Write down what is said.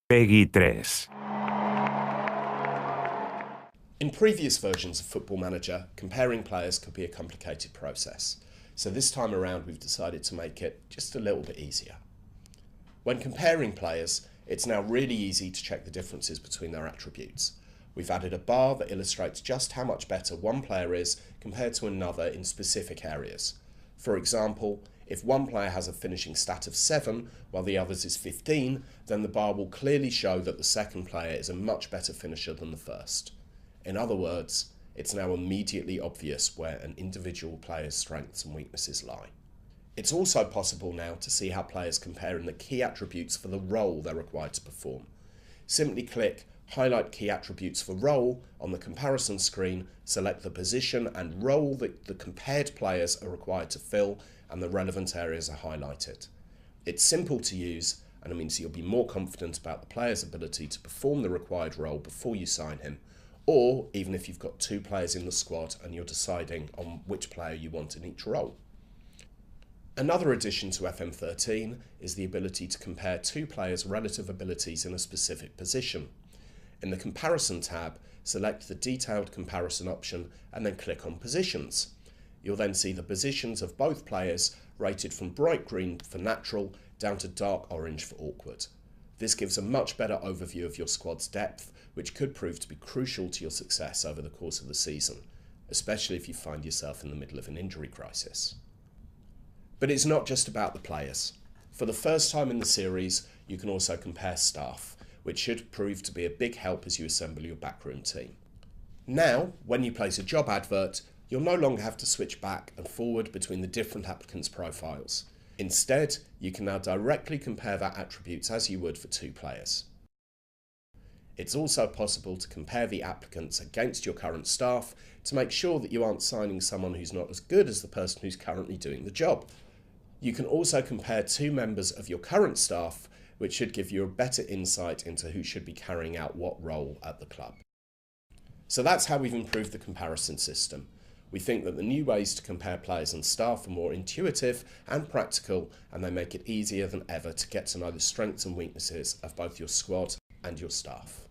Peggy 3. In previous versions of Football Manager, comparing players could be a complicated process, so this time around we've decided to make it just a little bit easier. When comparing players, it's now really easy to check the differences between their attributes. We've added a bar that illustrates just how much better one player is compared to another in specific areas. For example, if one player has a finishing stat of 7 while the other's is 15, then the bar will clearly show that the second player is a much better finisher than the first. In other words, it's now immediately obvious where an individual player's strengths and weaknesses lie. It's also possible now to see how players compare in the key attributes for the role they're required to perform. Simply click Highlight Key Attributes for Role on the comparison screen, select the position and role that the compared players are required to fill, and the relevant areas are highlighted. It's simple to use, and it means you'll be more confident about the player's ability to perform the required role before you sign him, or even if you've got 2 players in the squad and you're deciding on which player you want in each role. Another addition to FM13 is the ability to compare 2 players' relative abilities in a specific position. In the Comparison tab, select the Detailed Comparison option and then click on Positions. You'll then see the positions of both players rated from bright green for natural down to dark orange for awkward. This gives a much better overview of your squad's depth, which could prove to be crucial to your success over the course of the season, especially if you find yourself in the middle of an injury crisis. But it's not just about the players. For the first time in the series, you can also compare staff, which should prove to be a big help as you assemble your backroom team. Now, when you place a job advert, you'll no longer have to switch back and forward between the different applicants' profiles. Instead, you can now directly compare their attributes as you would for 2 players. It's also possible to compare the applicants against your current staff to make sure that you aren't signing someone who's not as good as the person who's currently doing the job. You can also compare 2 members of your current staff, which should give you a better insight into who should be carrying out what role at the club. So that's how we've improved the comparison system. We think that the new ways to compare players and staff are more intuitive and practical, and they make it easier than ever to get to know the strengths and weaknesses of both your squad and your staff.